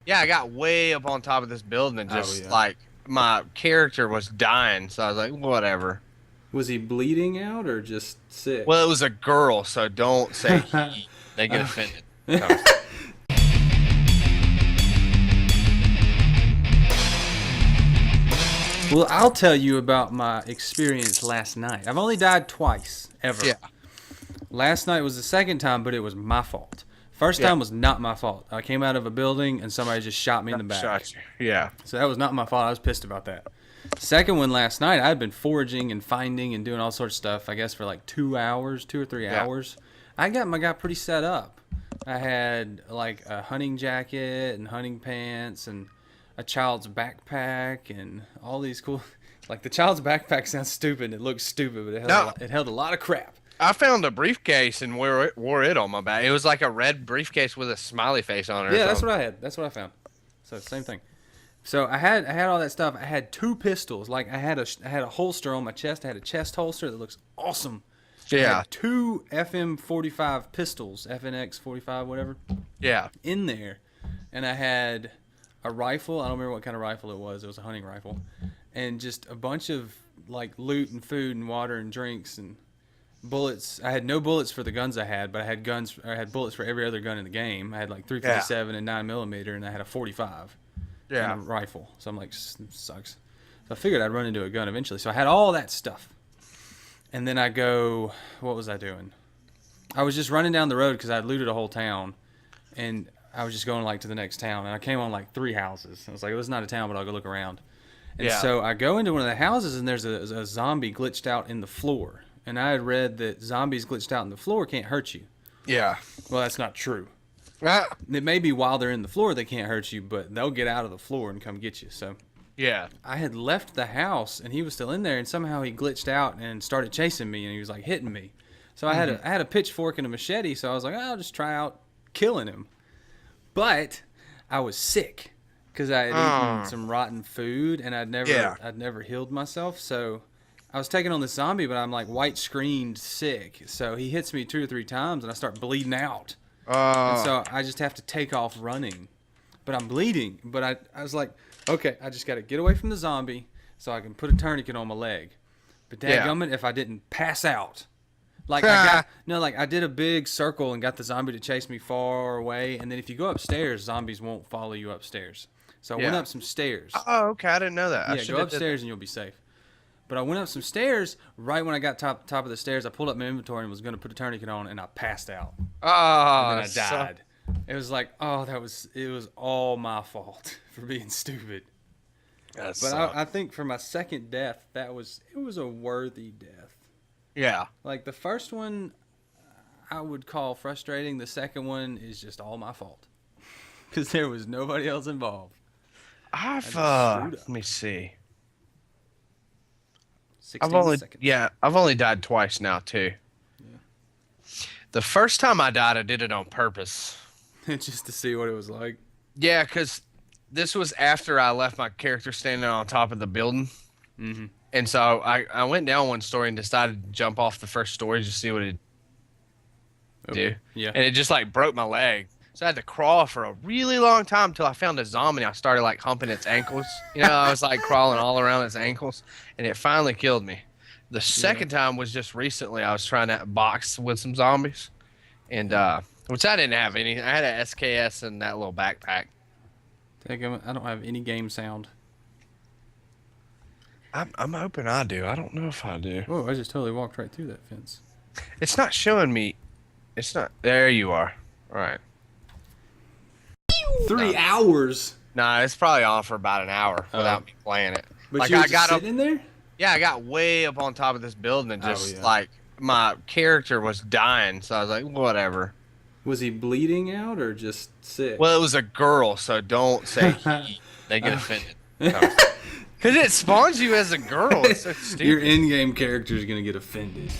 Yeah, I got way up on top of this building and Oh just yeah. like my character was dying, so I was like, whatever. Was he bleeding out or just Well, sick? it was a girl, so don't say he. They get Okay. offended. So, Well, I'll tell you about my experience last night. I've only died twice, ever. yeah, Last night was the second time, but it was my fault. First yeah. time was not my fault. I came out of a building and somebody just shot me in the back. Shot you. Yeah, So that was not my fault. I was pissed about that. Second one last night, I had been foraging and finding and doing all sorts of stuff, I guess, for like 2 hours, 2 or 3 yeah. hours. I got my guy pretty set up. I had like a hunting jacket and hunting pants and a child's backpack and all these cool. Like the child's backpack sounds stupid. It looks stupid, but No, it held a lot of crap. I found a briefcase and wore it on my back. It was like a red briefcase with a smiley face on it or Yeah, that's something. what I had. That's what I found. So same thing. So I had all that stuff. I had two pistols. Like I had a holster on my chest. I had a chest holster that looks awesome. I Yeah, had two FM 45 pistols, FNX 45, whatever, yeah. in there, and I had a rifle. I don't remember what kind of rifle it was. It was a hunting rifle, and just a bunch of like loot and food and water and drinks and bullets. I had no bullets for the guns I had, but I had guns. I had bullets for every other gun in the game. I had like Yeah. 357 and 9 millimeter, and I had a 45 and a Yeah. rifle. So I'm like, sucks. So I figured I'd run into a gun eventually. So I had all that stuff. And then I go, what was I doing? I was just running down the road because I had looted a whole town. And I was just going like to the next town. And I came on like three houses. I was like, oh, this is not a town, but I'll go look around. And Yeah. so I go into one of the houses and there's a zombie glitched out in the floor. And I had read that zombies glitched out in the floor can't hurt you. Yeah. Well, that's not true. Ah, It may be while they're in the floor they can't hurt you, but they'll get out of the floor and come get you. So yeah. I had left the house and he was still in there, and somehow he glitched out and started chasing me, and he was like hitting me. So I had a pitchfork and a machete, so I was like, oh, I'll just try out killing him. But I was sick because I had eaten some rotten food and Yeah. I'd never healed myself. So I was taking on the zombie, but I'm like white screened sick. So he hits me 2 or 3 times and I start bleeding out. And Uh, so I just have to take off running. But I'm bleeding. But I was like, okay, I just got to get away from the zombie so I can put a tourniquet on my leg. But yeah. dadgummit, if I didn't pass out. Like I got no, like I did a big circle and got the zombie to chase me far away. And then if you go upstairs, zombies won't follow you upstairs. So I went Yeah. up some stairs. Oh, okay. I didn't know that. I Yeah, should go have did that. upstairs and you'll be safe. But I went up some stairs. Right when I got top of the stairs, I pulled up my inventory and was going to put a tourniquet on, and I passed out. And then Oh, I died. It was like, oh, it was all my fault for being stupid. that But sucked. I think for my second death, it was a worthy death. Yeah. Like the first one, I would call frustrating. The second one is just all my fault because there was nobody else involved. I've just screwed up. let me see. I've 16 only seconds. yeah, I've only died twice now too. The first time I died, I did it on purpose. Just to see what it was like. Yeah, because this was after I left my character standing on top of the building. Mm-hmm. And so I went down one story and decided to jump off the first story just to see what it'd do. Yeah. And it just like broke my leg. So I had to crawl for a really long time until I found a zombie and I started like humping its ankles. You know, I was like crawling all around its ankles and it finally killed me. The second time was just recently. I was trying to box with some zombies and which I didn't have any. I had a SKS and that little backpack. I don't have any game sound. I'm hoping I do. I don't know if I do. Whoa, I just totally walked right through that fence. It's not showing me. It's not. There you are. All right. 3 hours? Nah, it's probably on for about an hour without me playing it. But Like you were I got just up. sitting in there? Yeah, I got way up on top of this building and just yeah. like my character was dying, so I was like, whatever. Was he bleeding out or just sick? Well, it was a girl, so don't say he. They get offended. Because it spawns you as a girl. It's so Your stupid. in-game character is going to get offended.